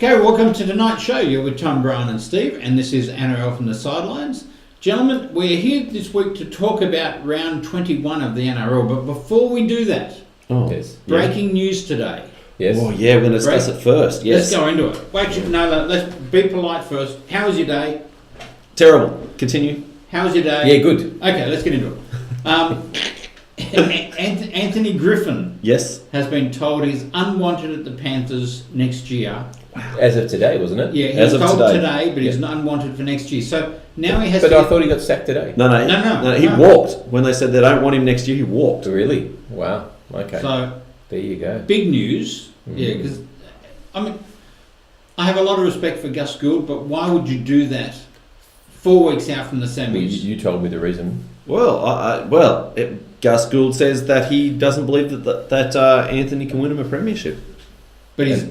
Okay, welcome to tonight's show. You're with Tom, Brian and Steve, and this is NRL from the Sidelines. Gentlemen, we're here this week to talk about round 21 of the NRL, but before we do that, breaking news today. Yes. Oh, yeah, we're going to discuss it first. Yes. Let's go into it. Well, actually, no, let's be polite first. How was your day? Terrible. Continue. How was your day? Yeah, good. Okay, let's get into it. Anthony Griffin has been told he's unwanted at the Panthers next year. As of today, wasn't it? Yeah, he's told today, but he's not unwanted for next year. So now he has But I thought he got sacked today. No. He walked. When they said they don't want him next year, he walked. Really? Wow. Okay. So there you go. Big news. Yeah, because I have a lot of respect for Gus Gould, but why would you do that 4 weeks out from the semis? Well, you told me the reason. Well, Gus Gould says that he doesn't believe that Anthony can win him a premiership. But he's...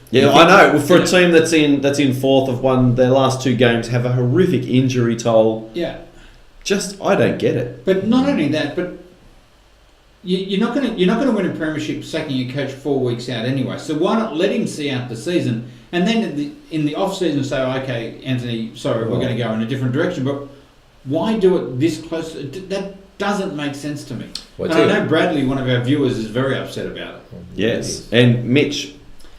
Yeah, I know. For a team that's in fourth, have won their last 2 games, have a horrific injury toll. Yeah. I don't get it. But not only that, but you're not going to win a premiership sacking your coach 4 weeks out anyway. So why not let him see out the season, and then in the off season say, okay, Anthony, sorry, we're going to go in a different direction. But why do it this close? That doesn't make sense to me. And I know Bradley, one of our viewers, is very upset about it. Yes, and Mitch.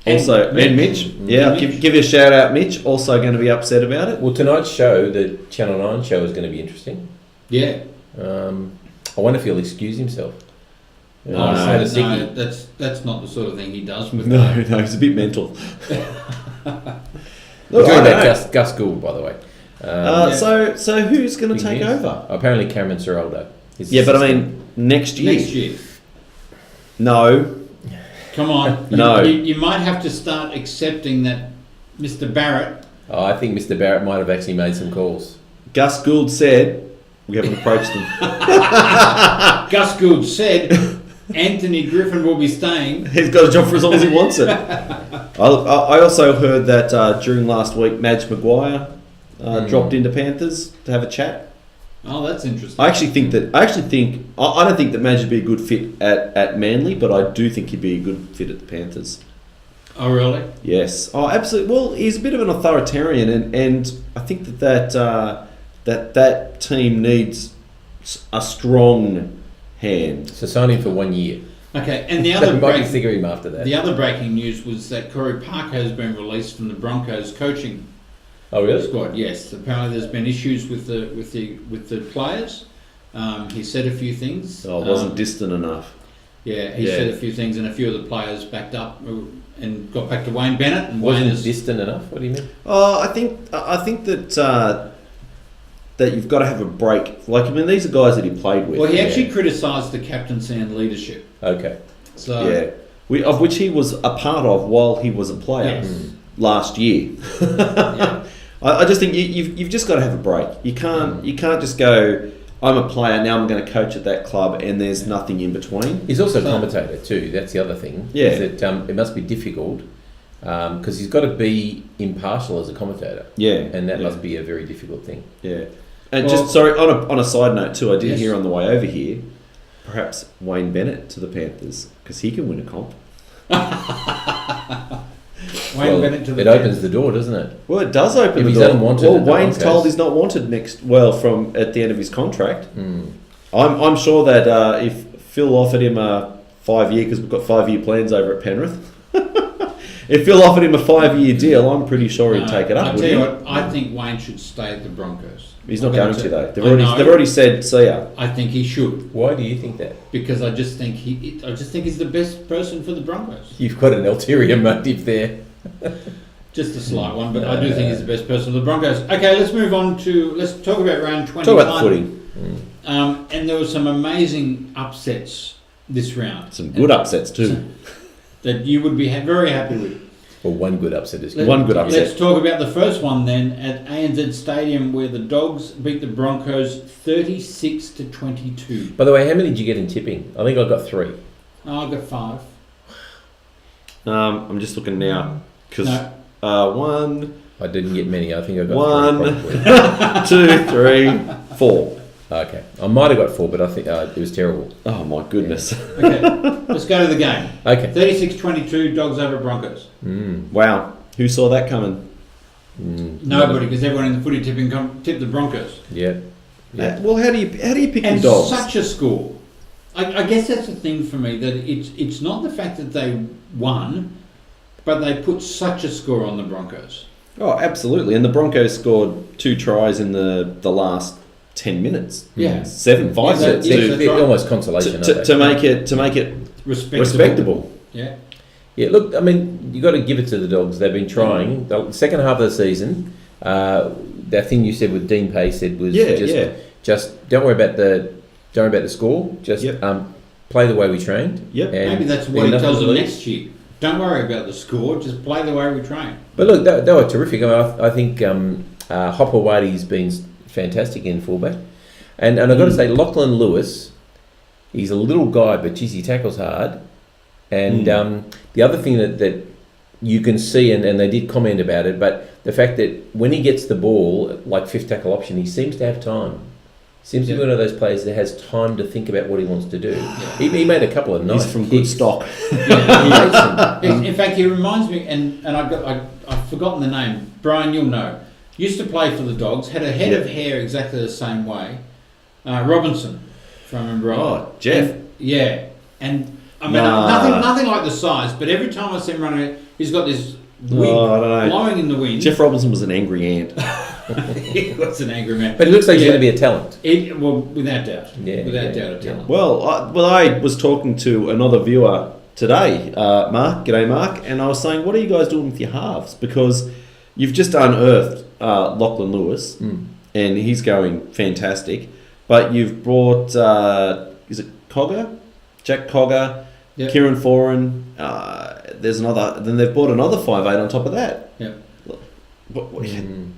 Also, and Mitch. Yeah, Mitch. Give you a shout out, Mitch. Also going to be upset about it. Well, tonight's show, the Channel 9 show, is going to be interesting. Yeah. I wonder if he'll excuse himself. No, that's not the sort of thing he does. No, he's a bit mental. We're talking about Gus Gould, by the way. So who's going to take over? Apparently Cameron Ciraldo. Yeah, but I mean, next year. Next year. No. Come on. No. You might have to start accepting that Mr. Barrett... Oh, I think Mr. Barrett might have actually made some calls. Gus Gould said... We haven't approached them. Gus Gould said Anthony Griffin will be staying. He's got a job for as long as he wants it. I also heard that during last week, Madge Maguire dropped into Panthers to have a chat. Oh, that's interesting. I don't think that Madge would be a good fit at Manly, but I do think he'd be a good fit at the Panthers. Oh, really? Yes. Oh, absolutely. Well, he's a bit of an authoritarian, and I think that team needs a strong hand. So sign him for 1 year. Okay, and the other figure him after that. The other breaking news was that Corey Parker has been released from the Broncos coaching squad. Yes, apparently there's been issues with the players. He said a few things. Oh, it wasn't distant enough. Yeah, he said a few things, and a few of the players backed up and got back to Wayne Bennett. And wasn't distant enough? What do you mean? I think that you've got to have a break. These are guys that he played with. Well, he actually criticised the captaincy and leadership. Okay. So of which he was a part of while he was a player last year. Yeah. I just think you've just got to have a break. You can't just go, I'm a player, now I'm going to coach at that club, and there's nothing in between. He's also a commentator too. That's the other thing. Yeah. Is that it must be difficult because he's got to be impartial as a commentator. Yeah. And that must be a very difficult thing. Yeah. And on a side note too, I did hear on the way over here, perhaps Wayne Bennett to the Panthers, because he can win a comp. Wayne Bennett to the It opens the door, doesn't it? Well, it does open the he's door. unwanted Well, Wayne's told he's not wanted from at the end of his contract. Mm. I'm sure that if Phil offered him a 5 year, because we've got 5 year plans over at Penrith. If Phil offered him a 5 year deal, I'm pretty sure he'd take it up. I'll tell you what, I think Wayne should stay at the Broncos. He's not going to though. They've already said see ya. I think he should. Why do you think that? Because I just think he's the best person for the Broncos. You've got an ulterior motive there. Just a slight one, but I do think he's the best person for the Broncos. Okay, let's move on let's talk about round 21. Talk about the footy. And there were some amazing upsets this round. Some good upsets too. That you would be very happy with. Well, one good upset is good. One good upset. Let's talk about the first one then at ANZ Stadium, where the Dogs beat the Broncos 36-22. By the way, how many did you get in tipping? I think I got 3. Oh, I got 5. I'm just looking now because one. I didn't get many. I think I got 1, 2, 3, 4. Okay, I might have got 4, but I think it was terrible. Oh my goodness! Okay, let's go to the game. Okay, 36-22, Dogs over Broncos. Wow. Who saw that coming? Nobody, because everyone in the footy tipping tipped the Broncos. Yeah. Well, how do you pick And your dogs? such a score. I guess that's the thing for me, that it's not the fact that they won, but they put such a score on the Broncos. Oh, absolutely. And the Broncos scored 2 tries in the last 10 minutes. Yeah. 7-5 Yeah, They're right. almost consolation. to make it respectable. Yeah. Yeah, look, I mean, you got to give it to the Dogs. They've been trying. The second half of the season, that thing you said with Dean Pay said was just don't worry about the score. Just play the way we trained. Yep. Maybe that's what he tells them next year. Don't worry about the score. Just play the way we train. But look, they were terrific. I mean, I think Hopper Wadey's been fantastic in fullback, and I've got to say, Lachlan Lewis, he's a little guy, but geez, he tackles hard. And the other thing that you can see, and they did comment about it, but the fact that when he gets the ball, like fifth tackle option, he seems to have time. Seems to be one of those players that has time to think about what he wants to do. Yeah. He made a couple of nice He's from kicks. good stock. In fact, he reminds me, and I've forgotten the name. Brian, you'll know. Used to play for the Dogs. Had a head of hair exactly the same way. Robinson, if I remember right. Oh, Jeff. And I mean, nothing like the size, but every time I see him running, he's got this wig blowing in the wind. Jeff Robinson was an angry ant. He was an angry man. But it looks like he's going to be a talent. Well, without doubt. Without doubt a talent. Well, I was talking to another viewer today, Mark. G'day, Mark. And I was saying, what are you guys doing with your halves? Because you've just unearthed Lachlan Lewis, and he's going fantastic. But you've brought, is it Cogger? Jack Cogger, Kieran Foran. There's another. Then they've bought another 5'8" on top of that. Yeah.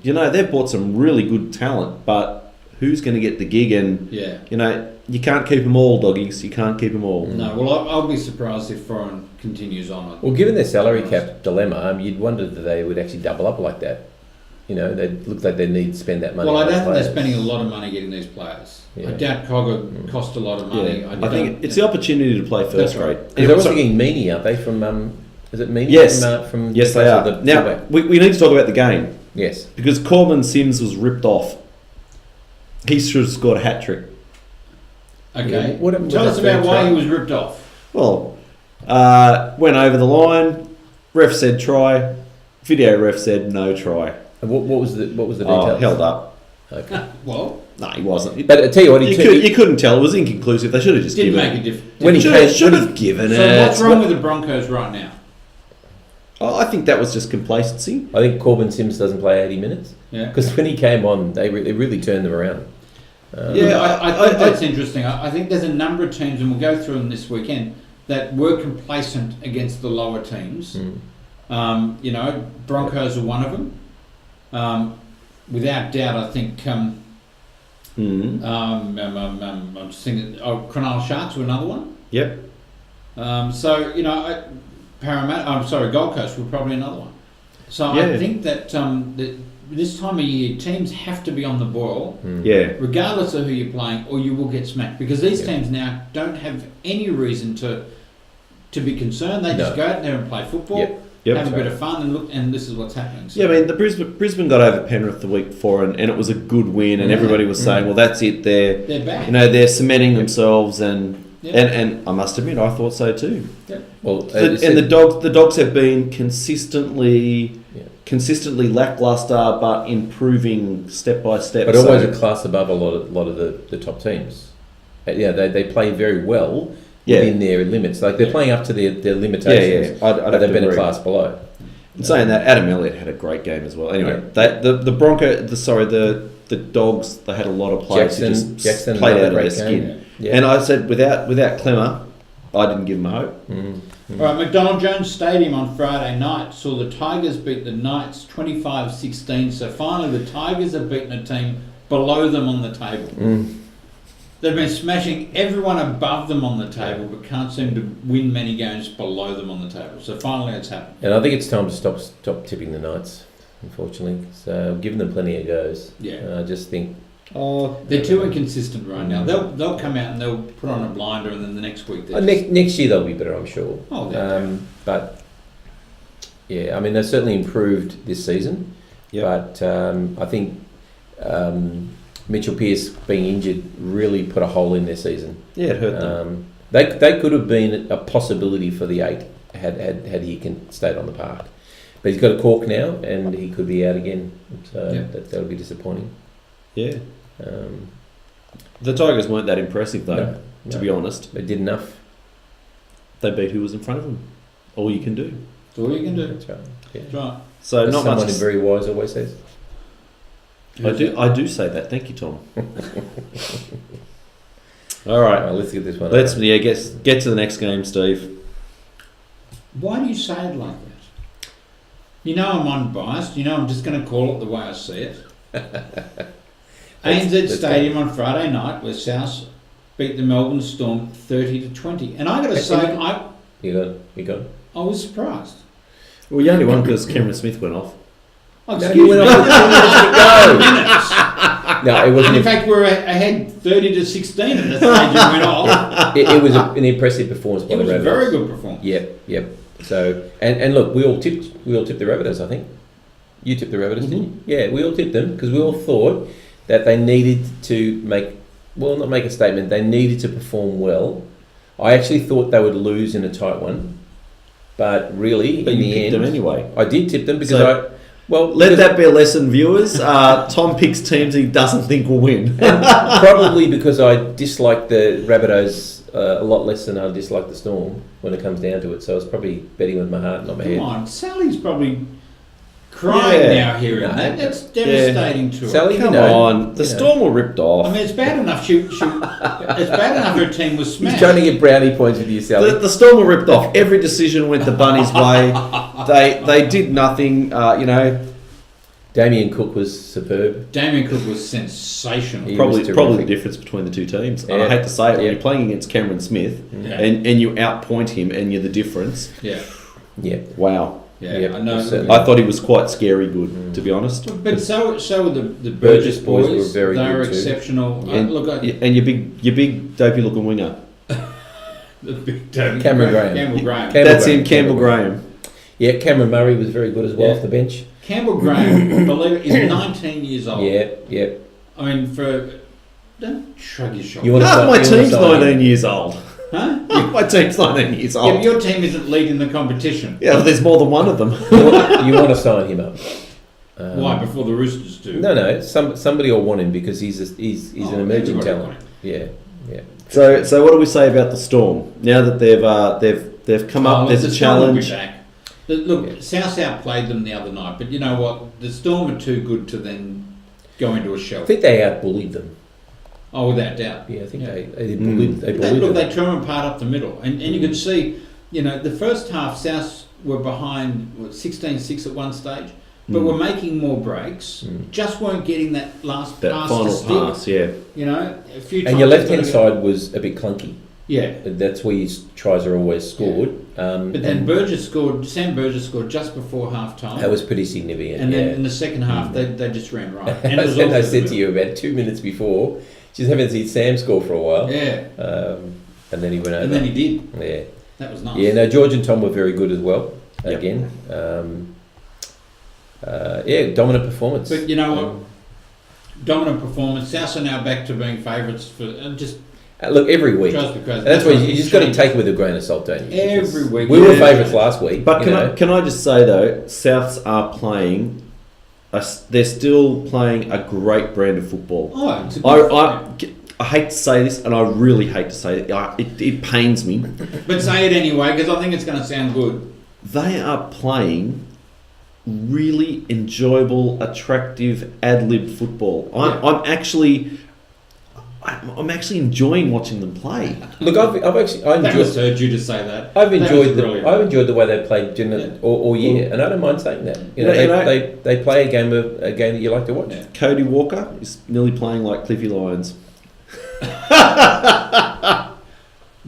You know, they've bought some really good talent, but who's going to get the gig? And you know, you can't keep them all, doggies. You can't keep them all. No. Well, I'll be surprised if Foran continues on. Well, given their salary cap dilemma, you'd wonder that they would actually double up like that. You know, they look like they need to spend that money. Well, I don't think players. they're spending a lot of money getting these players. Yeah. I doubt Cogger cost a lot of money. I think it's the opportunity to play first grade. Because they're also getting Meany, aren't they? From is it Meany? Yes. From yes, they are. Now we need to talk about the game. Yes. Because Corbin Sims was ripped off. He should have scored a hat trick. Okay. Yeah. Tell us about why he was ripped off. Well, went over the line. Ref said try. Video ref said no try. And what was the details? Held up. Okay. Well, no, he wasn't. But I tell you what, you couldn't tell. It was inconclusive. They should have just didn't given make it. a difference. When he should have given it. So what's wrong with the Broncos right now? Oh, I think that was just complacency. I think Corbin Sims doesn't play 80 minutes. Yeah. Because when he came on, they really turned them around. I think that's interesting. I think there's a number of teams, and we'll go through them this weekend, that were complacent against the lower teams. You know, Broncos are one of them. Without doubt, I think. I'm just thinking. Cronulla Sharks were another one. Yep. So you know, Gold Coast were probably another one. So I think that this time of year, teams have to be on the boil, regardless of who you're playing, or you will get smacked. Because these teams now don't have any reason to be concerned. They just go out there and play football, have a bit of fun, and look. And this is what's happening. So. Yeah, I mean, the Brisbane got over Penrith the week before, and it was a good win, and everybody was saying, "Well, that's it. They're back. You know, they're cementing themselves." And I must admit, I thought so too. Yep. Well, the Dogs have been consistently lackluster, but improving step by step. But always a class above a lot of the top teams. They play very well within their limits. Like they're playing up to their limitations. I'd they've been a class below. In saying that, Adam Elliott had a great game as well. Anyway, the Dogs, they had a lot of players who just played out of their skin. Yeah. And I said, without Clemmer, I didn't give them a hope. All right, McDonald Jones Stadium on Friday night saw the Tigers beat the Knights 25-16. So finally, the Tigers have beaten a team below them on the table. They've been smashing everyone above them on the table, but can't seem to win many games below them on the table. So finally, it's happened. And I think it's time to stop tipping the Knights, unfortunately. So giving them plenty of goes. I just think. They're too inconsistent right now. They'll come out and they'll put on a blinder, and then the next week. Next year they'll be better, I'm sure. Oh, yeah. But Yeah, I mean, they've certainly improved this season. Yep. But I think Mitchell Pearce being injured really put a hole in their season. Yeah, it hurt them. They could have been a possibility for the 8 had he stayed on the park. But he's got a cork now, and he could be out again. So that'll be disappointing. Yeah. The Tigers weren't that impressive, though, to be honest. They did enough. They beat who was in front of them. All you can do. That's all you can do. That's right. Yeah. That's right. So As not someone much. very wise always says. I do say that. Thank you, Tom. All right. Well, let's get this one. Let's over. get to the next game, Steve. Why do you say it like that? You know I'm unbiased. You know I'm just going to call it the way I see it. ANZ Stadium on Friday night, where South beat the Melbourne Storm 30-20, and I got to say, You got it. I was surprised. Well, you only won because Cameron Smith went off. Oh, No, excuse he me. went off with 2 minutes Minutes. No, it wasn't. And in fact, we're ahead 30-16 at the stage it went off. It was an impressive performance by It the was a Rabbitohs. very good performance. Yep. So and look, we all tipped the Rabbitohs. I think you tipped the Rabbitohs, didn't you? Yeah, we all tipped them because we all thought that they needed to not make a statement. They needed to perform well. I actually thought they would lose in a tight one, but really, But in you the picked end, them anyway. I did tip them because So- Let that be a lesson, viewers. Tom picks teams he doesn't think will win. probably because I dislike the Rabbitohs a lot less than I dislike the Storm when it comes down to it. So I was probably betting with my heart, not my Come head. on, Sally's probably crying Yeah. now hearing No, that. That's devastating to her. Sally, Come on, the Storm were ripped off. I mean, it's bad enough it's bad enough her team was He's smashed. trying to get brownie points with you, Sally. The Storm were ripped off. Every decision went the Bunnies' way. They did nothing. Damien Cook was superb. Damien Cook was sensational. He Probably was the terrific. difference between the two teams. And Yeah. I hate to say it, when Yeah. you're playing against Cameron Smith Yeah. and you outpoint him and you're the difference. Yeah, Yeah. Wow. yeah, Yep, I know. certainly. I thought he was quite scary good, to be honest. But so were the Burgess Burgess boys boys. were very they good were too. exceptional. And, and your big dopey looking winger. The big Cameron Graham. Campbell Graham. That's him, Campbell Graham. Yeah, Cameron Murray was very good as well Yeah. off the bench. Campbell Graham, believe it, is 19 years old. Yeah. I mean, don't shrug your shoulders. You want to Half my sign- you wanna team's sign him? 19 years old. Huh? Half my team's 19 years Yeah, old. but your team isn't leading the competition. Yeah, well, there's more than one of them. You want to sign him up. Why? Before the Roosters do? No. Somebody will want him because he's Oh, an emerging everybody talent. want him. Yeah. So what do we say about the Storm now that they've come up? There's a Storm will be challenge. back. Look, South outplayed them the other night, but you know what? The Storm are too good to then go into a shell. I think they outbullied them. Oh, without doubt. Yeah, I think Yeah. they bullied. They bullied Look, them. they tore them apart up the middle, and you could see, the first half South were behind 16-6 at one stage, but were making more breaks. Just weren't getting that last That pass final to stick. pass, yeah. A few times. And your they've left hand gotta go- side was a bit clunky. Yeah. That's where his tries are always scored. But then Sam Burgess scored just before half time. That was pretty significant. And yeah. then in the second half, they just ran right. And it was And I also said to you about 2 minutes before, just haven't seen Sam score for a while. Yeah. And then he went over. And then he did. Yeah. That was nice. Yeah, no, George and Tom were very good as well. Yep. Again. Dominant performance. But you know what? Dominant performance. South are now back to being favourites for just Look, every week. drives me crazy. That's why you just got to take it with a grain of salt, don't you? Every Because week. We were Yeah. favourites last week. But you know. can I just say though, Souths are playing. They're still playing a great brand of football. Oh, it's a good I hate to say this, and I really hate to say it. It pains me. But say it anyway, because I think it's going to sound good. They are playing really enjoyable, attractive ad-lib football. I'm actually enjoying watching them play. Look, I've That was heard you to say that. I've That was enjoyed brilliant. I've enjoyed the way they played all year, and I don't mind saying that. They play a game that you like to watch. Yeah. Cody Walker is nearly playing like Cliffy Lyons.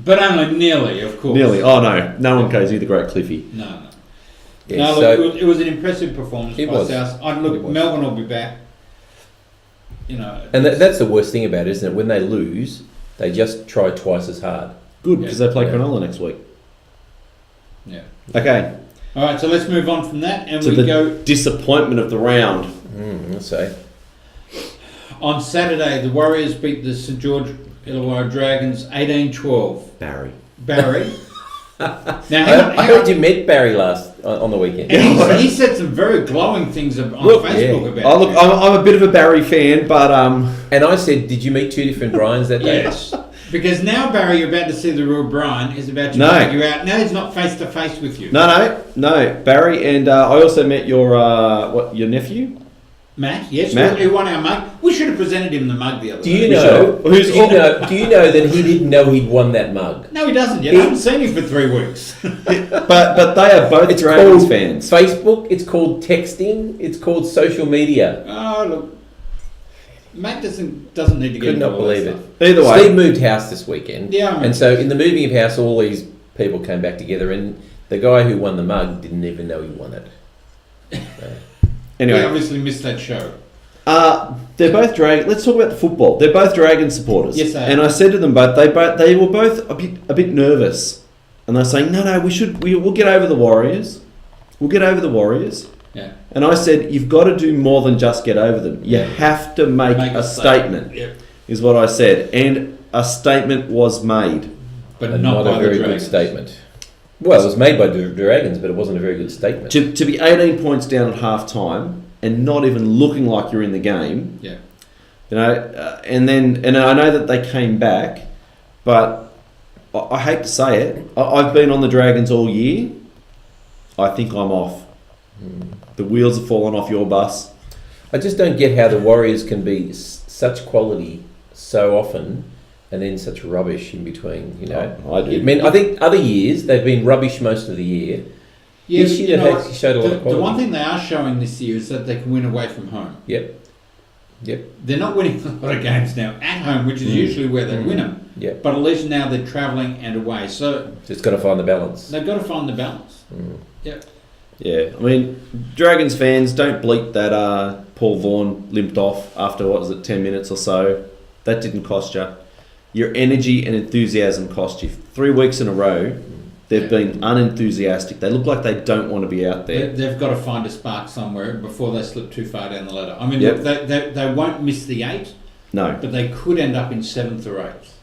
But only nearly, of course. Nearly. Oh no one cares. He's the great Cliffy. No. Yeah, No, so look, it was an impressive performance It by was. South. It Look, was. Melbourne will be back. and that's the worst thing about it, isn't it? When they lose, they just try twice as hard. Good, because they play Yeah. Cronulla next week. Yeah. Okay. All right, so let's move on from that, and to we the go disappointment of the round. Let's say. on Saturday. The Warriors beat the St George Illawarra Dragons 18-12. Barry. Barry. Now, I heard you met Barry on the weekend. and he said some very glowing things on Facebook about. Oh, look, I'm a bit of a Barry fan, but And I said, did you meet two different Brians that day? Yes. Because now, Barry, you're about to see the real Brian is about to take you out. Now he's not face to face with you. No, Barry, and I also met your nephew, Matt. Yes, Matt? who won our mug. We should have presented him the mug the other Do day. you know? Sure. Who's- do you know that he didn't know he'd won that mug? No, he doesn't yet. I haven't seen him for 3 weeks. but they are both Dragons fans. Facebook. It's called texting. It's called social media. Oh, look. Matt doesn't need to get Could into not all believe that it. stuff. Either way, Steve moved house this weekend. Yeah, I mean, And so in the moving of house, all these people came back together, and the guy who won the mug didn't even know he won it. we anyway, obviously missed that show. they're both Dragon. Let's talk about the football. They're both Dragon supporters. Yes, they are. And I said to them both, they were both a bit nervous, and they're saying, no, we'll get over the Warriors. We'll get over the Warriors. Yeah. And I said, you've got to do more than just get over them. You have to make a statement, Yep. is what I said. And a statement was made. But And not by a the very good Dragons. statement. Well, it was made by the Dragons, but it wasn't a very good statement. To be 18 points down at half time and not even looking like you're in the game, Yeah. you know, and I know that they came back, but I hate to say it, I've been on the Dragons all year. I think I'm off. The wheels have fallen off your bus. I just don't get how the Warriors can be such quality so often and then such rubbish in between, you know. I do. I mean, I think other years they've been rubbish most of the year. Yeah, This year you they know, actually showed a lot of the quality. one thing they are showing this year is that they can win away from home. Yep. They're not winning a lot of games now at home, which is usually where they win them. Yep. But at least now they're travelling and away. So Just got to find the balance. they've got to find the balance. Yep. Yeah, I mean, Dragons fans, don't bleat that Paul Vaughan limped off after, 10 minutes or so. That didn't cost you. Your energy and enthusiasm cost you. 3 weeks in a row, they've been unenthusiastic. They look like they don't want to be out there. They've got to find a spark somewhere before they slip too far down the ladder. I mean, Yep. they won't miss the 8, No. but they could end up in 7th or 8th.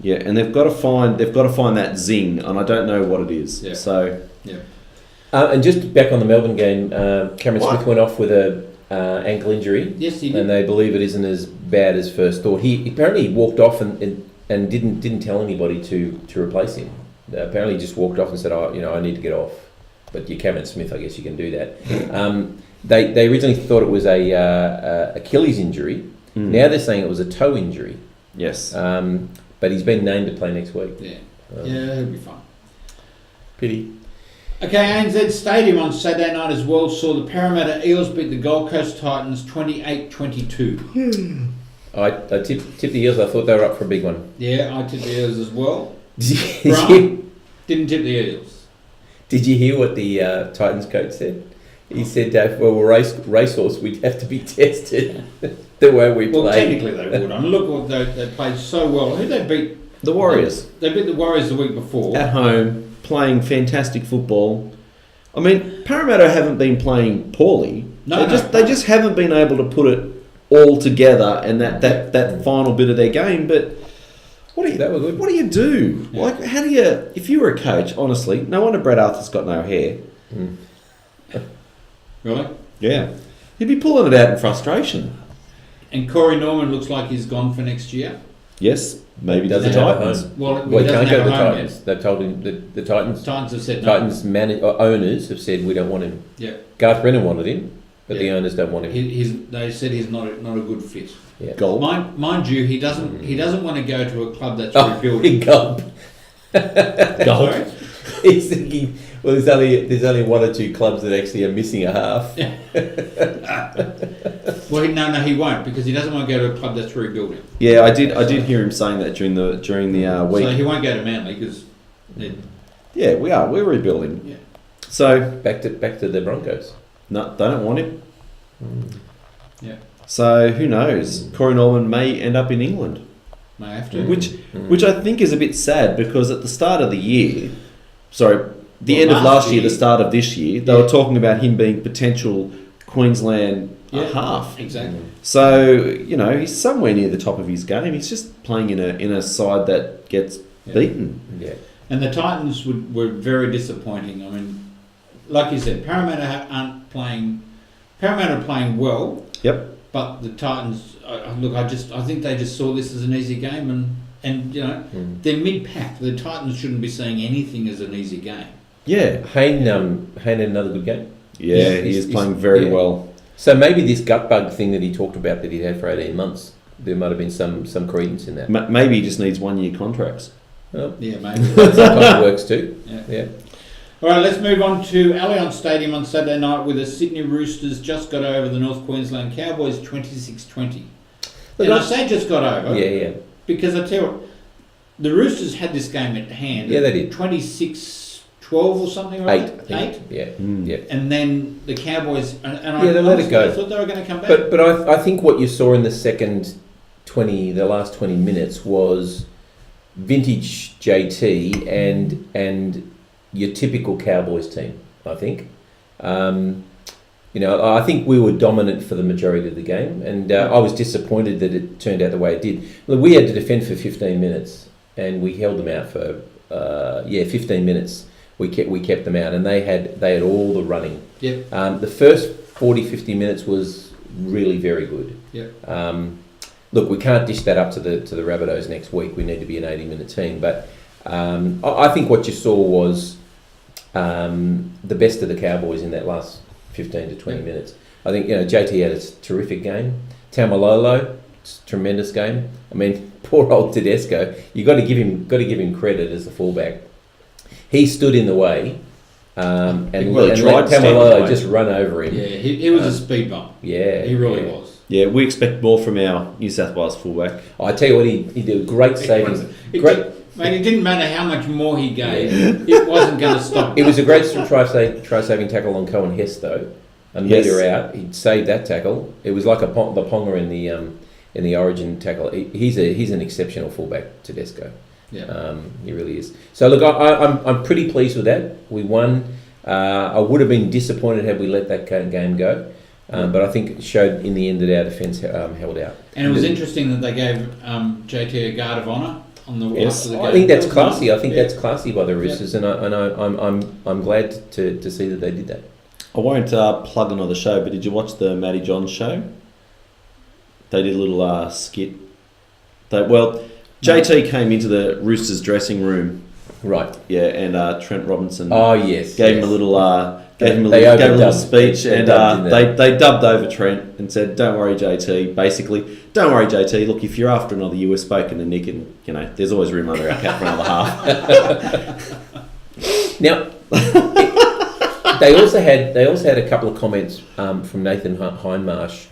Yeah, and they've got to find that zing, and I don't know what it is. Yeah. So And just back on the Melbourne game, Cameron What? Smith went off with a ankle injury. Yes, he did. And they believe it isn't as bad as first thought. He apparently walked off and didn't tell anybody to replace him. Apparently, he just walked off and said, I need to get off." But you're Cameron Smith, I guess you can do that. They originally thought it was a Achilles injury. Now they're saying it was a toe injury. yes. But he's been named to play next week. Yeah, he'll be fine. Pity. Okay, ANZ Stadium on Saturday night as well saw the Parramatta Eels beat the Gold Coast Titans 28-22. I tipped the Eels. I thought they were up for a big one. Yeah, I tipped the Eels as well. Did Brian didn't tip the Eels. you hear what the Titans coach said? He said, if we were racehorse, we'd have to be tested the way we Well, play. technically they would. I mean, look what they played so well. Who they beat? The Warriors. They beat the Warriors the week before. At home, playing fantastic football. I mean, Parramatta haven't been playing poorly. They just haven't been able to put it all together and that final bit of their game. But They were good. what do you do? Yeah. Like, how do you? If you were a coach, honestly, no wonder Brad Arthur's got no hair. Really? Yeah, he'd be pulling it out in frustration. And Corey Norman looks like he's gone for next year. Yes, maybe to the Doesn't have a Titans. home. Well, Well, he he doesn't can't go have to a the home Titans. yet. They've told him that the Titans Titans have said no. owners have said we don't want him. Yeah. Garth Brennan wanted him, but the Yeah. owners don't want him. They said he's not a good fit. Yeah. Gold. Mind you, he doesn't want to go to a club that's Oh, rebuilding. big gulp. Gold. Sorry? He's thinking, well, there's only one or two clubs that actually are missing a half. Well, no, he won't because he doesn't want to go to a club that's rebuilding. Yeah, I did hear him saying that during the week. So he won't go to Manly because. Yeah, we're rebuilding. Yeah. So Back to the Broncos. no, they don't want him. Yeah. So who knows? Corey Norman may end up in England, May have to. which I think is a bit sad because at the start of the year, the end of last year, the start of this year, they were talking about him being potential Queensland half. Exactly. So, he's somewhere near the top of his game. He's just playing in a side that gets beaten. Yeah. And the Titans were very disappointing. I mean, like you said, Parramatta are playing well. Yep. But the Titans, I think they just saw this as an easy game, and they're mid-pack. The Titans shouldn't be seeing anything as an easy game. Yeah. Hayne had another good game. Yeah, he is playing very well. So maybe this gut bug thing that he talked about that he'd had for 18 months, there might have been some credence in that. Maybe he just needs 1-year contracts. Well, yeah, maybe. That sometimes works too. Yeah. All right, let's move on to Allianz Stadium on Saturday night, where the Sydney Roosters just got over the North Queensland Cowboys 26-20. And I say just got over. Yeah. Because I tell you what, the Roosters had this game at hand. Yeah, they did. 26-12 or something, right? 8? Yeah. And then the Cowboys, they let it go. I thought they were going to come back. But I think what you saw in the last 20 minutes was vintage JT and your typical Cowboys team, I think. I think we were dominant for the majority of the game, and I was disappointed that it turned out the way it did. Look, we had to defend for 15 minutes, and we held them out for 15 minutes. We kept them out, and they had all the running. Yep. The first 40-50 minutes was really very good. Yep. Look, we can't dish that up to the Rabbitohs next week. We need to be an 80-minute team, but I think what you saw was the best of the Cowboys in that last 15 to 20 minutes. I think JT had a terrific game. Tamalolo, tremendous game. I mean, poor old Tedesco. You got to give him credit as the fullback. He stood in the way, and let Tamalolo just run over him. Yeah, he was a speed bump. Yeah, he really was. Yeah, we expect more from our New South Wales fullback. I tell you what, he did a great saving. Mate, it didn't matter how much more he gave, it wasn't going to stop. It was a great try-saving tackle on Cohen Hess, though. A metre out, he saved that tackle. It was like the Ponga in the Origin tackle. He's an exceptional fullback, Tedesco. Yeah, he really is. So look, I'm pretty pleased with that. We won. I would have been disappointed had we let that game go, but I think it showed in the end that our defence held out. And it was interesting that they gave JT a guard of honour. Yes, I think that's classy. I think that's classy by the Roosters, and I'm glad to see that they did that. I won't plug another show, but did you watch the Matty Johns show? They did a little skit. JT came into the Roosters dressing room, right? Yeah, and Trent Robinson. Oh yes, gave him a little speech, and they dubbed over Trent and said, "Don't worry, JT." Basically, don't worry, JT. Look, if you're after another, you were spoken to Nick, and there's always room under our cap for another half. Now, they also had a couple of comments from Nathan Hindmarsh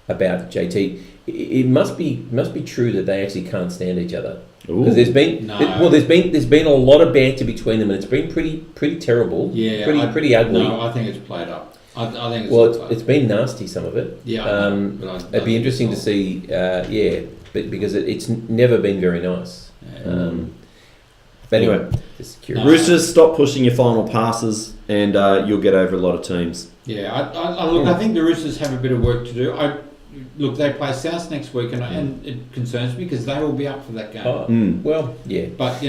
about JT. It must be true that they actually can't stand each other, because there's been a lot of banter between them, and it's been pretty terrible. Yeah, pretty ugly. No, I think it's played up. I think it's been nasty, some of it. Yeah, it'd be interesting to see. But because it's never been very nice. Yeah. But anyway, Roosters, stop pushing your final passes, and you'll get over a lot of teams. Yeah, I think the Roosters have a bit of work to do. Look, they play South next week, and it concerns me because they will be up for that game. Well, yeah, but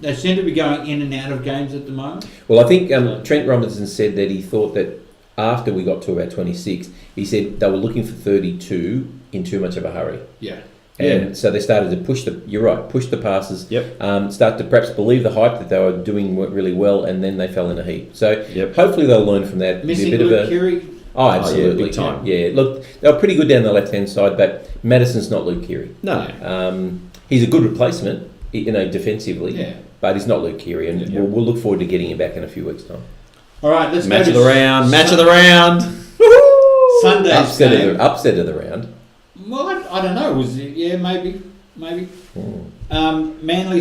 they seem to be going in and out of games at the moment. Well, I think Trent Robinson said that he thought that after we got to about 26, he said they were looking for 32 in too much of a hurry. Yeah. And so they started to push the passes. Yep. Start to perhaps believe the hype that they were doing really well, and then they fell in a heap. So yep. Hopefully they'll learn from that. Missing Luke Keary. Oh, absolutely. Yeah, big time. Yeah, look, they were pretty good down the left-hand side, but Madison's not Luke Keary. No. He's a good replacement, defensively. Yeah. But he's not Luke Keary, and we'll look forward to getting him back in a few weeks' time. All right, let's match of the round. Match of the round. Sunday's game. Upset of the round. Well, I don't know. Was it? Yeah, maybe. Manly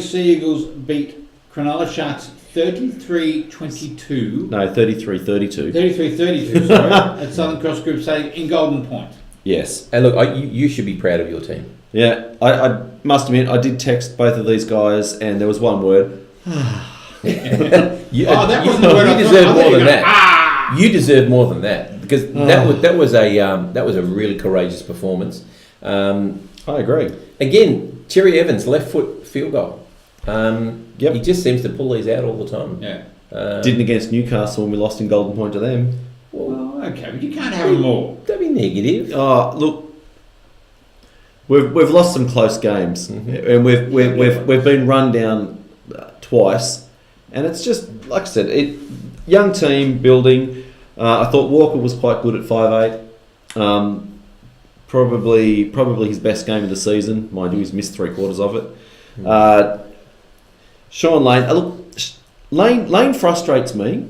Sea Eagles beat Cronulla Sharks 33-22. No, 33-32. 33-32, sorry, at Southern Cross Group Stadium in Golden Point. Yes. And look, you should be proud of your team. Yeah, I must admit, I did text both of these guys, and there was one word. You, That you, wasn't the word I you thought. deserve I thought more you were than going, that. You deserve more than that because that was a really courageous performance. I agree. Again, Cherry Evans left foot field goal. Yep. He just seems to pull these out all the time. Yeah. Didn't against Newcastle when we lost in Golden Point to them. Well, okay, but you can't have them all. Don't be negative. Oh, look, we've lost some close games, and we've been run down twice, and it's just like I said, young team building. I thought Walker was quite good at 5'8". Probably his best game of the season. Mind you, he's missed 3/4 of it. Sean Lane, Lane frustrates me.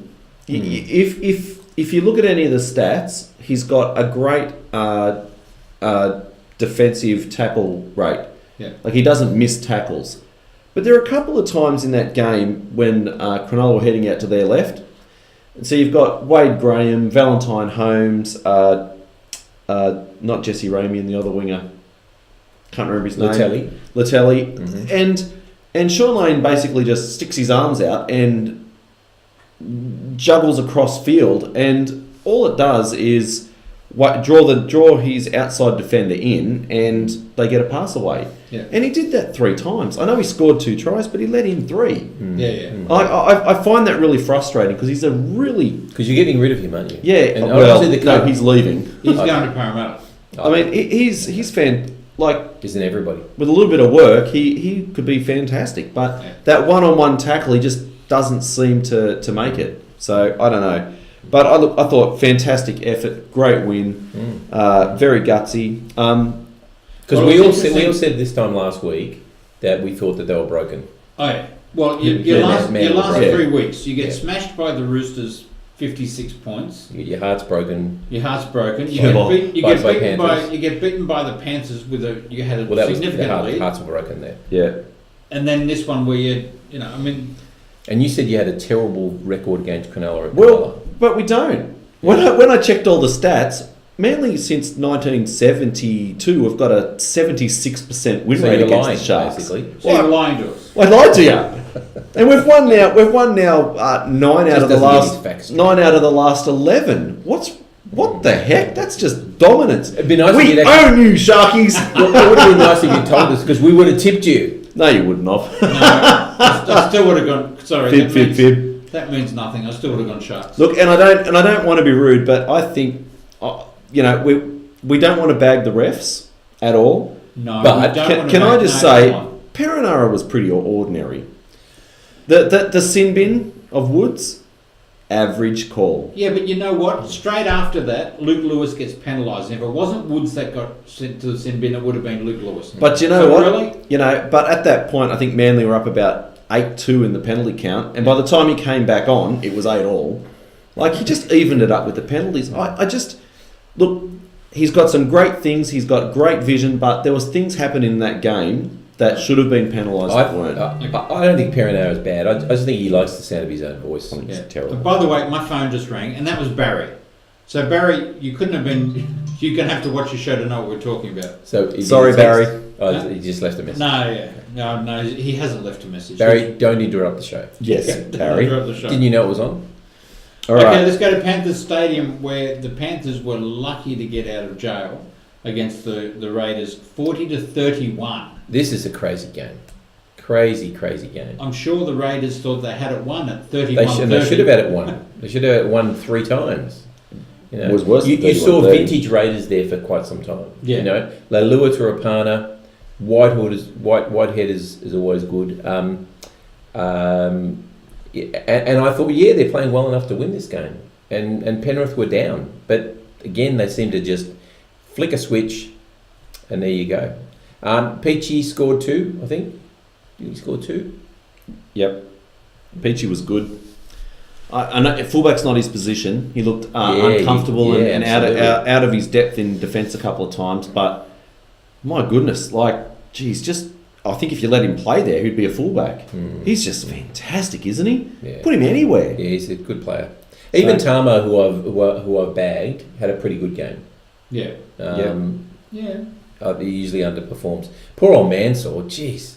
If you look at any of the stats, he's got a great defensive tackle rate. Yeah. Like he doesn't miss tackles. But there are a couple of times in that game when Cronulla were heading out to their left. And so you've got Wade Graham, Valentine Holmes, not Jesse Ramey and the other winger. Can't remember his name. Latelli. Mm-hmm. And Sean Lane basically just sticks his arms out and juggles across field, and all it does is draw his outside defender in, and they get a pass away. Yeah. And he did that 3 times. I know he scored 2 tries, but he let in 3. Yeah. I find that really frustrating because he's a really... Because you're getting rid of him, aren't you? Yeah, And well, obviously no, he's leaving. He's going to Parramatta. I mean, he's like... Isn't everybody? With a little bit of work, he could be fantastic. But that one-on-one tackle, he just doesn't seem to make it. So, I don't know. But I thought fantastic effort, great win, very gutsy. Because we all said this time last week that we thought that they were broken. Oh, yeah. Well, your last 3 weeks, you get smashed by the Roosters 56 points. Your heart's broken. You get beaten by the Panthers with you had a significant lead. Hearts were broken there. Yeah. And then this one where and you said you had a terrible record against Cronulla. Well, but we don't. When I checked all the stats, Manly since 1972 have got a 76% win rate against the Sharks. Basically. So you're lying to us. I lied to you. And we've won now 9 out of the last 11. What the heck? That's just dominance. It'd be nice we own you, Sharkies. Well, it would have been nice if you told us because we would have tipped you. No, you wouldn't have. No, I still would have gone. Sorry, fib. That means nothing. I still would have gone Sharks. Look, and I don't want to be rude, but I think we don't want to bag the refs at all. No, but can I just say, Perenara was pretty ordinary. The sin bin of Woods, average call. Yeah, but you know what? Straight after that, Luke Lewis gets penalised. If it wasn't Woods that got sent to the sin bin, it would have been Luke Lewis. But you know what? Really? But at that point, I think Manly were up about 8-2 in the penalty count, and by the time he came back on, it was 8-all. Like, he just evened it up with the penalties. I just... Look, he's got some great things, he's got great vision, but there was things happening in that game that should have been penalised that weren't. I don't think Perenara is bad. I just think he likes the sound of his own voice. It's terrible. But by the way, my phone just rang, and that was Barry. So Barry, you couldn't have been... You're going to have to watch the show to know what we're talking about. So sorry, Barry. Oh, he just left a message. No, he hasn't left a message. Barry, don't interrupt the show. Yes, Barry. Didn't you know it was on? All right. Let's go to Panthers Stadium, where the Panthers were lucky to get out of jail against the Raiders, 40-31. This is a crazy game. Crazy game. I'm sure the Raiders thought they had it won at 31. They should have had it won. They should have had it won 3 times. It was worse. You saw vintage Raiders there for quite some time. Yeah. You know, Leilua Turapana, Whitehead is always good. And I thought, they're playing well enough to win this game. And Penrith were down, but again, they seemed to just flick a switch, and there you go. Peachy scored 2, I think. Did he score 2? Yep. Peachy was good. I know fullback's not his position. He looked uncomfortable and out of his depth in defence a couple of times. But my goodness, I think if you let him play there, he'd be a fullback. He's just fantastic, isn't he? Yeah. Put him anywhere. Yeah, he's a good player. Even Tamo, who I've bagged, had a pretty good game. Yeah. He usually underperforms. Poor old Mansour, jeez.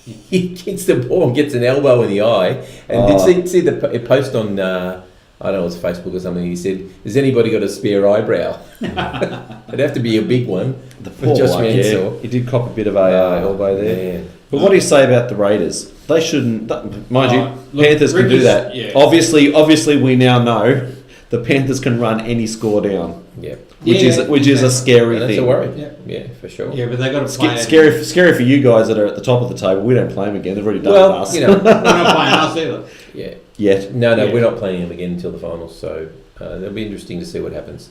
he kicks the ball and gets an elbow in the eye. And did you see the post on, I don't know, it was Facebook or something, he said, has anybody got a spare eyebrow? It'd have to be a big one. The poor Josh bloke, Mansell. He did cop a bit of a elbow there. Man. But what do you say about the Raiders? They shouldn't, mind you, look, Panthers can do Ricky's- that. yeah. Obviously, we now know the Panthers can run any score down, Yeah. which is a scary And that's thing. a worry. Yeah. Yeah, for sure. Yeah, but they got to play. Scary for you guys that are at the top of the table. We don't play them again. They've already done it Well, us. you know, We're not playing us either. yeah. Yet. No, Yeah. we're not playing him again until the finals, so it'll be interesting to see what happens.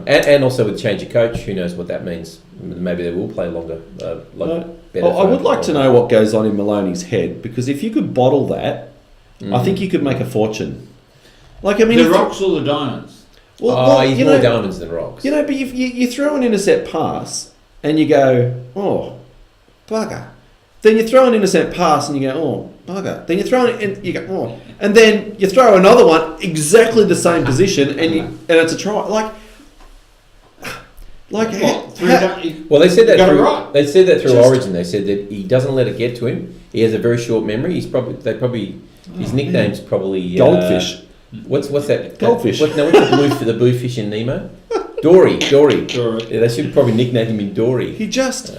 And also with change of coach, who knows what that means? Maybe they will play longer. Better I would like to know what goes on in Maloney's head, because if you could bottle that, I think you could make a fortune. Like, I mean, The rocks or the diamonds? he's more diamonds than rocks. You know, but you throw an intercept pass and you go, oh, bugger. Then you throw an intercept pass and you go, oh, bugger. Then you throw it and you go, oh. And then you throw another one, exactly the same position, and it's a try. Well, They said that got it through. right. They said that through Just- Origin. They said that he doesn't let it get to him. He has a very short memory. His nickname's probably Goldfish. What's that? Goldfish. What's the blue fish in Nemo? Dory. Dory. Yeah, they should probably nickname him in Dory. He just,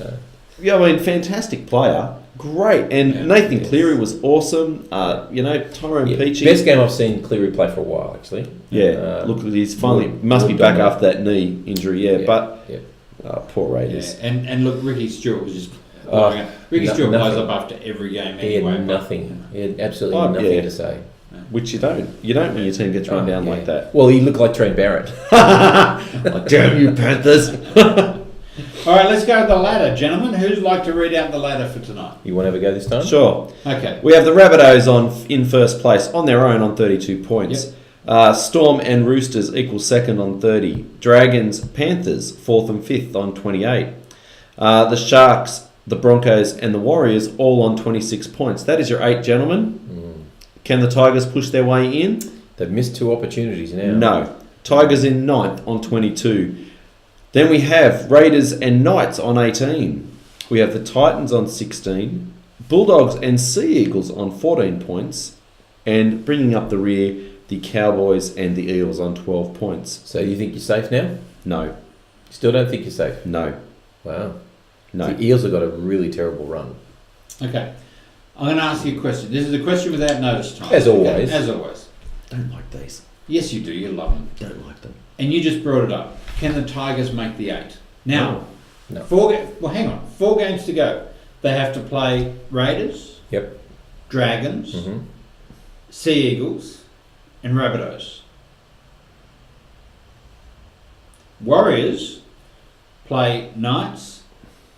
fantastic player. Great. And Nathan Cleary was awesome. Tyrone Peachy. Best game I've seen Cleary play for a while, actually. Yeah, look, he's finally Lord- must be Lord back Dominic. after that knee injury. Yeah, but poor Yeah, Raiders. and look, Ricky Stewart was just. Ricky no- Stewart plays nothing. up after every game He anyway. had nothing. He had absolutely Oh, nothing yeah. to say. Which you don't when your team gets run down Yeah. like that. Well, he looked like Trent Barrett. Like, damn you Panthers! All right, let's go to the ladder, gentlemen. Who'd like to read out the ladder for tonight? You want to have a go this time? Sure. Okay. We have the Rabbitohs in first place on their own on 32 points. Storm and Roosters equal second on 30. Dragons, Panthers fourth and fifth on 28. The Sharks, the Broncos, and the Warriors all on 26 points. That is your 8, gentlemen. Can the Tigers push their way in? They've missed 2 opportunities now. No. Tigers in 9th on 22. Then we have Raiders and Knights on 18. We have the Titans on 16. Bulldogs and Sea Eagles on 14 points. And bringing up the rear, the Cowboys and the Eels on 12 points. So you think you're safe now? No. Still don't think you're safe? No. Wow. No. The Eels have got a really terrible run. Okay. I'm going to ask you a question. This is a question without notice time. As always. As always. Don't like these. Yes, you do. You love them. Don't like them. And you just brought it up. Can the Tigers make the 8? Now, No. 4 hang on. 4 games to go. They have to play Raiders, Yep. Dragons, Mm-hmm. Sea Eagles, and Rabbitohs. Warriors play Knights,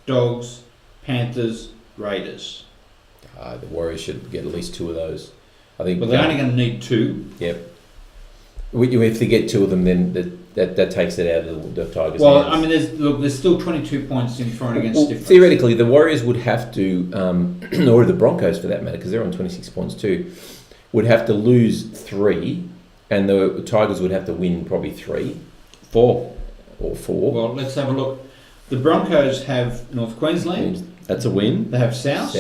Dogs, Panthers, Raiders. The Warriors should get at least 2 of those. I think. Well, they're only going to need 2. Yep. If they get 2 of them, then that takes it out of the Tigers' Well, hands. I mean, there's still 22 points in front against difference. Theoretically, the Warriors would have to, or the Broncos for that matter, because they're on 26 points too, would have to lose 3, and the Tigers would have to win probably 3, 4 or 4. Well, let's have a look. The Broncos have North Queensland, That's a win. they have South,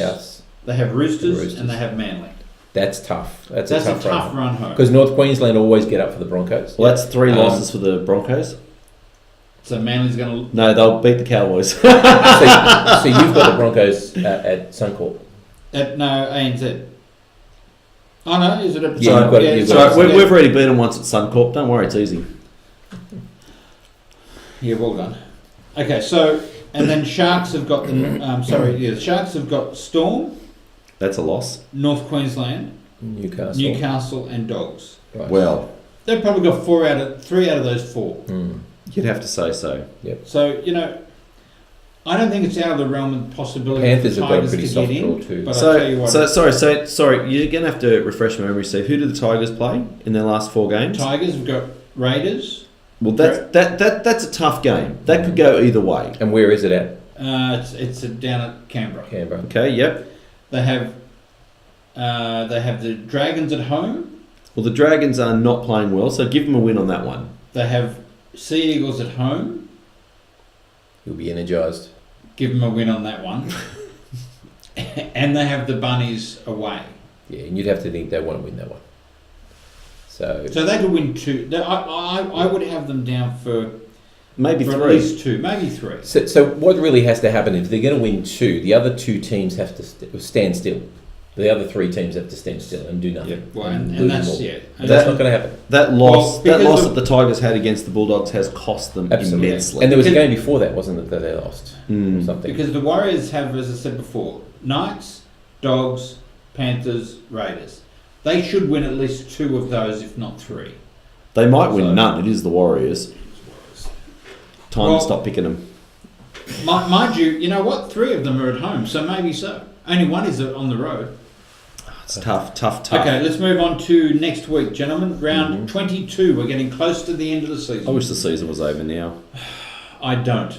they have Roosters, and they have Manly. That's tough. That's a a tough tough run home. Because North Queensland always get up for the Broncos. Well, that's 3 losses for the Broncos. So Manly's going to... No, they'll beat the Cowboys. So you've got the Broncos at Suncorp. No, ANZ. Oh, no, is it a... Yeah, you've got it, you've got Sorry, we've already beaten once at Suncorp. Don't worry, it's easy. Yeah, well done. Okay, so... And then Sharks have got the... the Sharks have got Storm, That's a loss. North Queensland, Newcastle. and Dogs. Right. Well, They've probably got 3 out of those 4. you'd have to say so. So, I don't think it's out of the realm of possibility Panthers for the have got a Tigers pretty to soft get draw in. too. But I'll tell you what, Sorry, you're going to have to refresh my memory, Steve. Who did the Tigers play in their last 4 games? Tigers have got Raiders. Well, that's a tough game. That could go either way. And where is it at? It's down at Canberra. Canberra. Okay, yep. They have the Dragons at home. Well, the Dragons are not playing well, so give them a win on that one. They have Sea Eagles at home. You'll be energised. Give them a win on that one. and they have the Bunnies away. Yeah, and you'd have to think they want to win that one. So they could win 2. I would have them down for Maybe at 3. least 2, maybe 3. So what really has to happen if they're going to win 2? The other 2 teams have to stand still. The other 3 teams have to stand still and do nothing. Yeah, well, and lose that's them all. yeah. But that's not going to happen. That loss, Well, that the Tigers had against the Bulldogs has cost them Absolutely. immensely. And there was a game before that, wasn't it, that they lost? Mm. Or something. Because the Warriors have, as I said before, Knights, Dogs, Panthers, Raiders. They should win at least 2 of those, if not 3. They might win So- none. It is the Warriors. Time Well- to stop picking them. Mind you, you know what? 3 of them are at home, so maybe so. Only 1 is on the road. It's tough. Okay, let's move on to next week, gentlemen. Round 22. We're getting close to the end of the season. I wish the season was over now. I don't.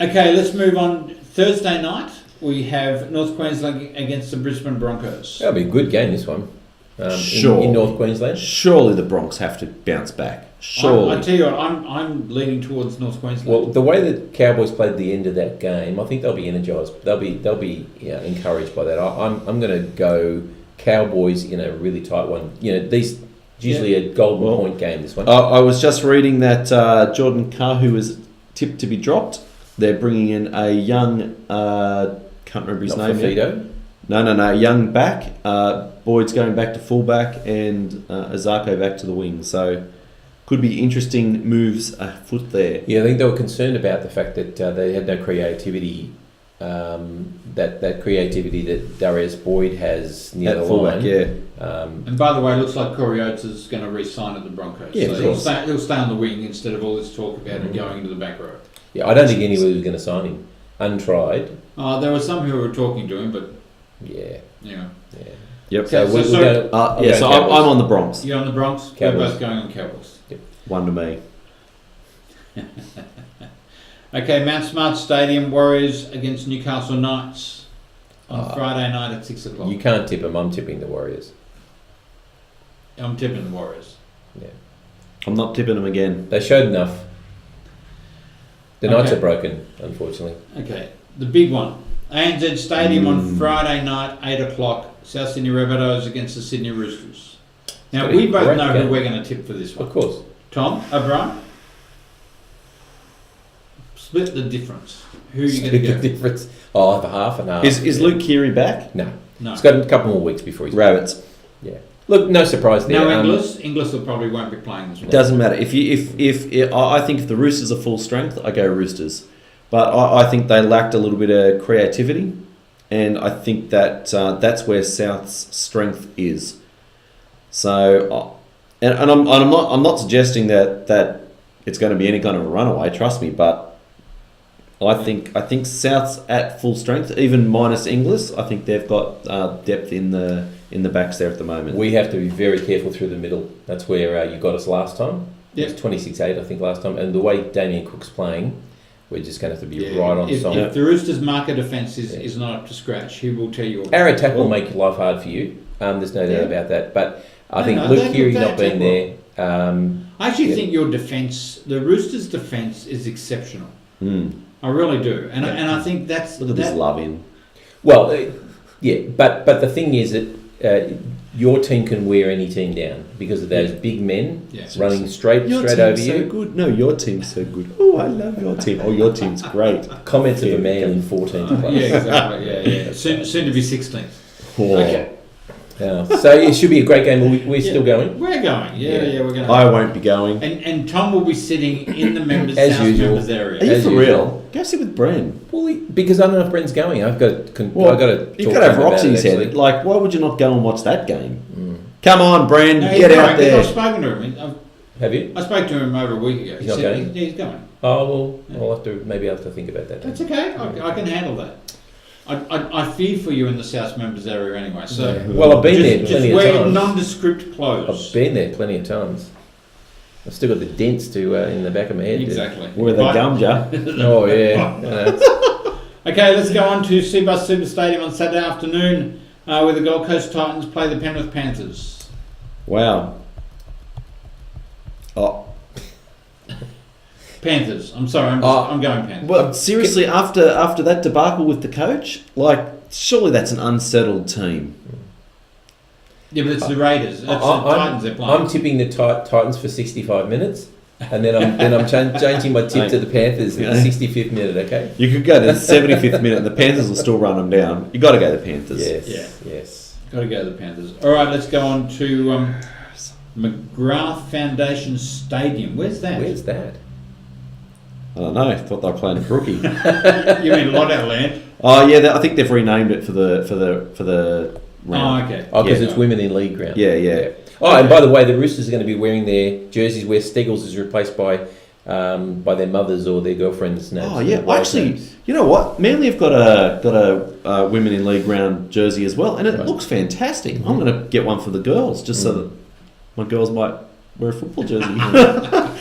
Okay, let's move on. Thursday night, we have North Queensland against the Brisbane Broncos. That'll be a good game, this one. Sure. In North Queensland. Surely the Bronx have to bounce back. Surely. I tell you what, I'm leaning towards North Queensland. Well, the way the Cowboys played the end of that game, I think they'll be energised. They'll be encouraged by that. I'm going to go Cowboys in a really tight one. It's usually a golden point game. This one. I was just reading that Jordan Kahu was tipped to be dropped. They're bringing in a young, can't remember his name. Fafito? No, young back. Boyd's going back to fullback and Azarko back to the wing. So could be interesting moves afoot there. Yeah, I think they were concerned about the fact that they had no creativity. That creativity that Darius Boyd has near At the fullback, line. yeah. And by the way, it looks like Corey Oates is going to re-sign at the Broncos. Yeah, so of he'll course. stay on the wing instead of all this talk about him going into the back row. Yeah, I don't think anybody was going to sign him. Untried. There were some who were talking to him, but Yeah. yeah. Yep. So, So- we're so- going, So I'm on the Bronx. You're on the Bronx. Cowboys. We're both going on Cowboys. One to me. Okay, Mount Smart Stadium, Warriors against Newcastle Knights on Ah. Friday night at 6 o'clock. You can't tip them. I'm tipping the Warriors. I'm tipping the Warriors. I'm not tipping them again. They showed enough. The Knights Okay. are broken, unfortunately. Okay, the big one. ANZ Stadium on Mm. Friday night, 8 o'clock. South Sydney Rabbitohs against the Sydney Roosters. Now, gonna we be both great know game. who we're going to tip for this one. Of course. Tom, O'Brien? Split the difference. Who are you going to The go? difference. Oh, for half and half. Is Luke Keary back? No. No. He's got a couple more weeks before he's Rabbits. Yeah. Look, no surprise there. No Inglis. Inglis will probably won't be playing this one. Doesn't matter. I think if the Roosters are full strength, I go Roosters. But I think they lacked a little bit of creativity, and I think that that's where South's strength is. So, and I'm not suggesting that it's going to be any kind of a runaway. Trust me, but I think South's at full strength, even minus Inglis. I think they've got depth in the backs there at the moment. We have to be very careful through the middle. That's where you got us last time. Yep. It was 26-8, I think, last time. And the way Damien Cook's playing, we're just going to have to be Yeah, right on song. if the Roosters' marker defence is not up to scratch, he will tell you. Our attack will make life hard for you. There's no doubt about that. But I think No, Luke they Keary attack not being there. I actually Yeah. think your defence, the Roosters' defence, is exceptional. Mm. I really do, and I think that's Look at this love in. Well, yeah, but the thing is that your team can wear any team down because of those big men Yes. running straight Your over team's so you. good. No, your team's so good. Oh, I love your team. Oh, your team's great. Comments of a man in 14th place. Yeah, exactly. Yeah. Soon to be 16th. Oh. Okay. So it should be a great game. We're still going. We're going. Yeah, we're going. I won't be going. And Tom will be sitting in the members' As South usual. members area. Are you As for usual. real? Go sit with Bren. Well, because I don't know if Brent's going. I've got to. Well, I've got to. You've got to have rocks in his head. Like, why would you not go and watch that game? Come on, Bren, No, get he's out going. there. I've spoken to him. Have you? I spoke to him over a week ago. He's not going? He's going. Oh well, I'll have to. Maybe I'll have to think about that. That's okay. I can handle that. I fear for you in the South members area anyway. So Well, I've been there just plenty of wear times. nondescript clothes. I've been there plenty of times. I've still got the dents to in the back of my head. Exactly. Where they Right. gummed ya. Oh yeah. Okay, let's go on to Seabus Super Stadium on Saturday afternoon, where the Gold Coast Titans play the Penrith Panthers. I'm sorry. I'm going Panthers. Well, seriously, after that debacle with the coach, like, surely that's an unsettled team. Yeah, but it's the Raiders. It's the Titans they're playing. I'm tipping the Titans for 65 minutes, and then I'm changing my tip to the Panthers at the 65th minute. Okay. You could go to the 75th minute, and the Panthers will still run them down. You got to go the Panthers. Yes. Got to go the Panthers. All right, let's go on to McGrath Foundation Stadium. Where's that? I don't know. I thought they were playing a rookie. You mean Lotto Land? Oh yeah, I think they've renamed it for the round. Oh, okay. Oh, because it's women in league ground. Yeah. Oh, and by the way, the Roosters are going to be wearing their jerseys where Steggles is replaced by their mothers or their girlfriends' names. Oh yeah, actually, you know what? Manly have got a women in league round jersey as well, and it looks fantastic. I'm going to get one for the girls just so that my girls might wear a football jersey.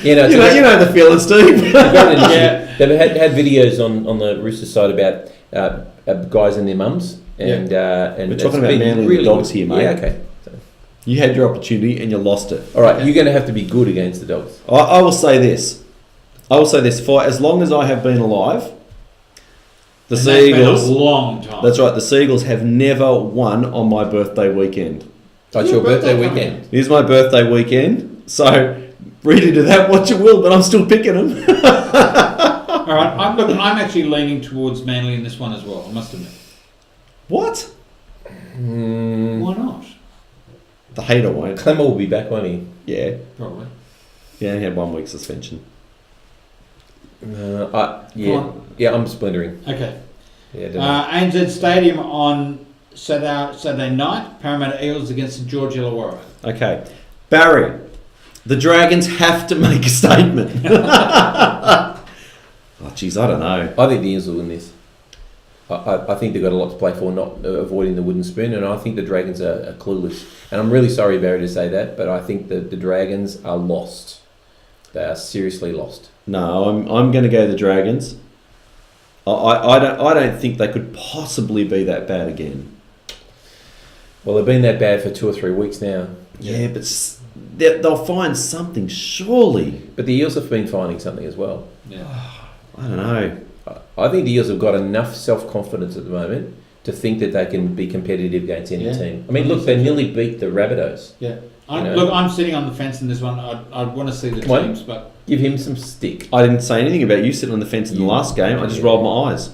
you know the feeling, Steve. They've had videos on the Roosters side about guys and their mums. And we're talking about Manly really Dogs here, mate. Yeah, okay. So. You had your opportunity and you lost it. All right, you're going to have to be good against the Dogs. I will say this. For as long as I have been alive, the Seagulls. That's been a long time. That's right. The Seagulls have never won on my birthday weekend. That's your birthday weekend. It is my birthday weekend, so read into that what you will, but I'm still picking them. All right, I'm actually leaning towards Manly in this one as well. I must admit. What? Why not? The hater won't. Clemmer will be back, won't he? Yeah. Probably. Yeah, he had 1 week suspension. I'm splintering. Okay. Yeah. ANZ Stadium on Saturday night. Parramatta Eels against the George Illawarra. Okay. Barry, the Dragons have to make a statement. Oh, jeez, I don't know. I think the Eels will win this. I think they've got a lot to play for, not avoiding the wooden spoon, and I think the Dragons are clueless. And I'm really sorry, Barry, to say that, but I think that the Dragons are lost. They are seriously lost. No, I'm going to go the Dragons. I don't think they could possibly be that bad again. Well, they've been that bad for 2 or 3 weeks now. Yeah, but they'll find something, surely. But the Eels have been finding something as well. Yeah. I don't know. I think the Eels have got enough self-confidence at the moment to think that they can be competitive against any team. I mean, look, they nearly beat the Rabbitohs. Yeah. Look, I'm sitting on the fence in this one. I'd want to see the teams, but... Give him some stick. I didn't say anything about you sitting on the fence in the last game. I just rolled my eyes.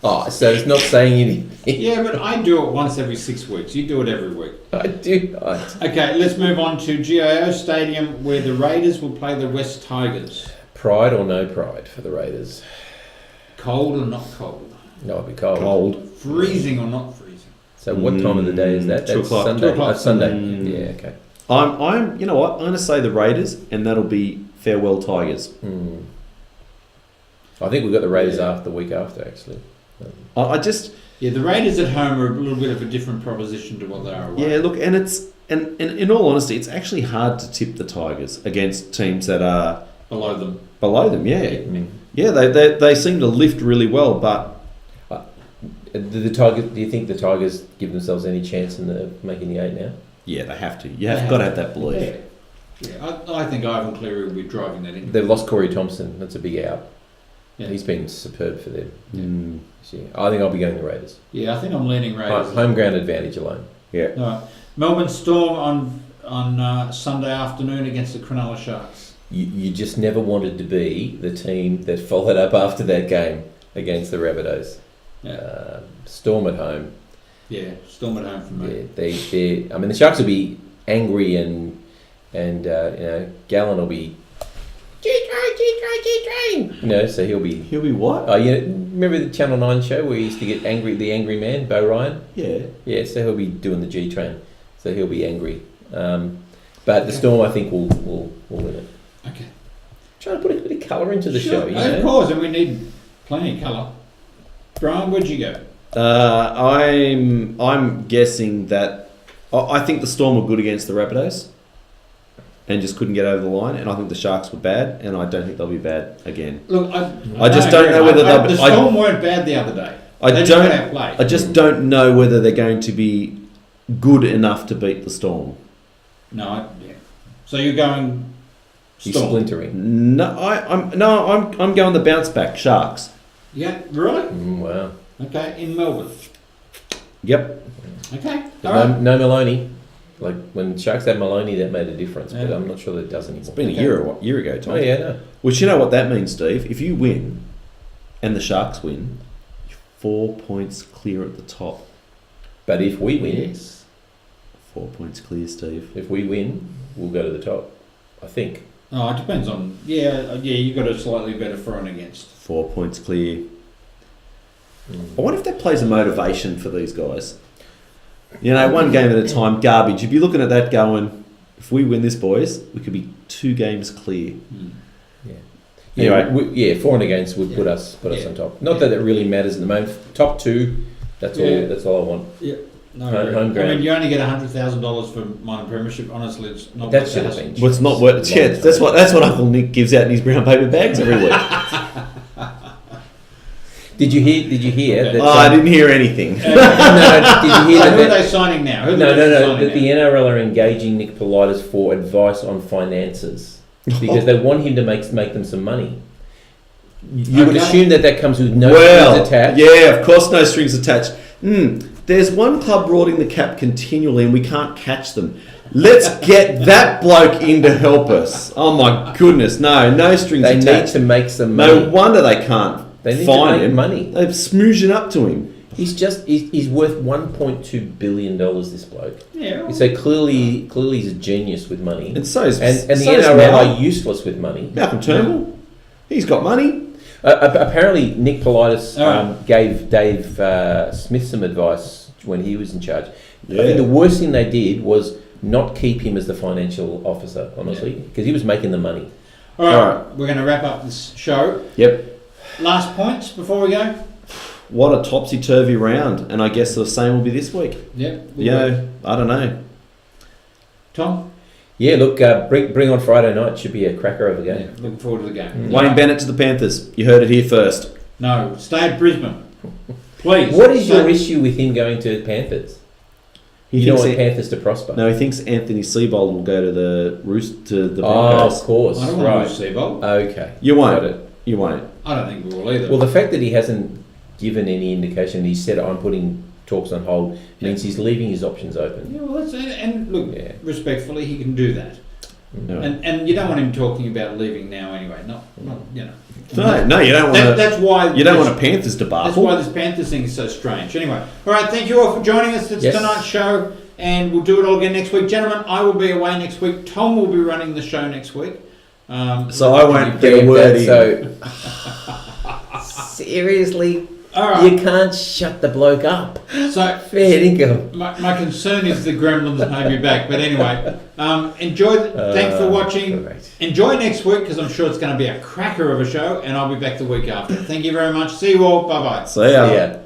Oh, so it's not saying anything. Yeah, but I do it once every 6 weeks. You do it every week. I do. Okay, let's move on to GIO Stadium where the Raiders will play the West Tigers. Pride or no pride for the Raiders? Cold or not cold? No, it'd be cold. Cold. Freezing or not freezing? So what time of the day is that? 2 o'clock. Sunday. 2 o'clock. Sunday. Yeah, okay. I'm. You know what? I'm going to say the Raiders, and that'll be farewell Tigers. I think we've got the Raiders after the week after, actually. Yeah, the Raiders at home are a little bit of a different proposition to what they are away. Yeah, look, and in all honesty, it's actually hard to tip the Tigers against teams that are below them. Yeah, they seem to lift really well, but the Tigers. Do you think the Tigers give themselves any chance in making the 8 now? Yeah, they have to. You've got to have that belief. Yeah, I think Ivan Cleary will be driving that in. They've lost Corey Thompson. That's a big out. Yeah. He's been superb for them. Yeah. I think I'll be going the Raiders. Yeah, I think I'm leaning Raiders. Home ground advantage alone. Yeah. All right. Melbourne Storm on Sunday afternoon against the Cronulla Sharks. You just never wanted to be the team that followed up after that game against the Rabbitohs. Yeah. Storm at home. Yeah, Storm at home for me. Yeah, I mean, the Sharks will be angry and Gallen will be G-Train. So he'll be what? Oh, remember the Channel 9 show where he used to get angry, the angry man, Bo Ryan? Yeah, so he'll be doing the G-Train. So he'll be angry. But the Storm, I think, will win it. Okay. Trying to put a bit of colour into the show, Of course, and we need plenty of colour. Brian, where'd you go? I'm guessing that I think the Storm were good against the Rabbitohs and just couldn't get over the line, and I think the Sharks were bad, and I don't think they'll be bad again. Look, I just don't know whether the Storm weren't bad the other day. I just don't know whether they're going to be good enough to beat the Storm. No, yeah. So you're going He's Storm. splintering. I'm going the bounce back Sharks. Yeah, really? Wow. Okay, in Melbourne. Yep. Okay, But all right. no Maloney. Like when Sharks had Maloney, that made a difference. But Yeah. I'm not sure that it does anymore. It's been a year ago, Tom. Oh yeah, no. Which you know what that means, Steve? If you win and the Sharks win, you're 4 points clear at the top. But if we win, Yes. 4 points clear, Steve. if we win, we'll go to the top. I think. Oh, it depends on. Yeah, you got a slightly better for and against. 4 points clear. I wonder if that plays a motivation for these guys. You know, one game at a time, garbage. You'd be looking at that going, if we win this, boys, we could be 2 games clear. Anyway. Yeah, for and against would put us Yeah. on top. Not that it really matters at the moment. Top 2, that's Yeah. all. That's all I want. Yeah. No, Home I ground. mean, you only get $100,000 for minor premiership. Honestly, it's not. That worth should the have hassle. been. Well, it's not worth it. Yeah, that's what Uncle Nick gives out in his brown paper bags every week. Did you hear Okay. that? I didn't hear anything. no, did you hear So who are that? they signing now? Who are No, they no. signing That the NRL are engaging Nick Politis for advice on finances because they want him to make them some money. You would Okay. assume that comes with no Well, strings attached. yeah, of course, no strings attached. There's one club rorting the cap continually, and we can't catch them. Let's get that bloke in to help us. Oh my goodness, no strings They need attached. to make some money. No wonder they can't They need find to make him. money. They're smoozing up to him. He's worth $1.2 billion. This bloke. Yeah. So clearly he's a genius with money. And so is And the so is NRL are useless with money. Malcolm Turnbull. He's got money. Apparently, Nick Politis Oh. gave Dave Smith some advice when he was in charge. Yeah. I think the worst thing they did was not keep him as the financial officer, honestly, because he was making the money. All right, All right. we're going to wrap up this show. Yep. Last points before we go. What a topsy-turvy round. And I guess the same will be this week. Yep. I don't know. Tom. Yeah, look, bring on Friday night. Should be a cracker of a game. Yeah, looking forward to the game. Wayne Bennett to the Panthers. You heard it here first. No, stay at Brisbane, please. What is your Stay- issue with him going to Panthers? He You don't thinks want Panthers to prosper. No, he thinks Anthony Seibold will go to the Oh, Broncos. of course. I don't want Right. to lose Seabold. Okay. You won't. Got it. You won't. I don't think we will either. Well, the fact that he hasn't given any indication, he said, I'm putting talks on hold, means he's leaving his options open. yeah, well, that's and look, Yeah. respectfully, he can do that. No, And you don't want him talking about leaving now anyway. Not you know. no, you don't want That, to. that's why You don't this- want a Panthers That's debacle. why this Panthers thing is so strange. Anyway, all right. Thank you all for joining us. It's Yes. tonight's show, and we'll do it all again next week, gentlemen. I will be away next week. Tom will be running the show next week. So I won't get a Damn, word that's in. Seriously, all right. you can't shut the bloke up. So Fair income. my concern is the Gremlins may be back, but anyway, enjoy. Thanks for watching. Correct. Enjoy next week because I'm sure it's going to be a cracker of a show, and I'll be back the week after. Thank you very much. See you all. Bye bye. So yeah. Yeah.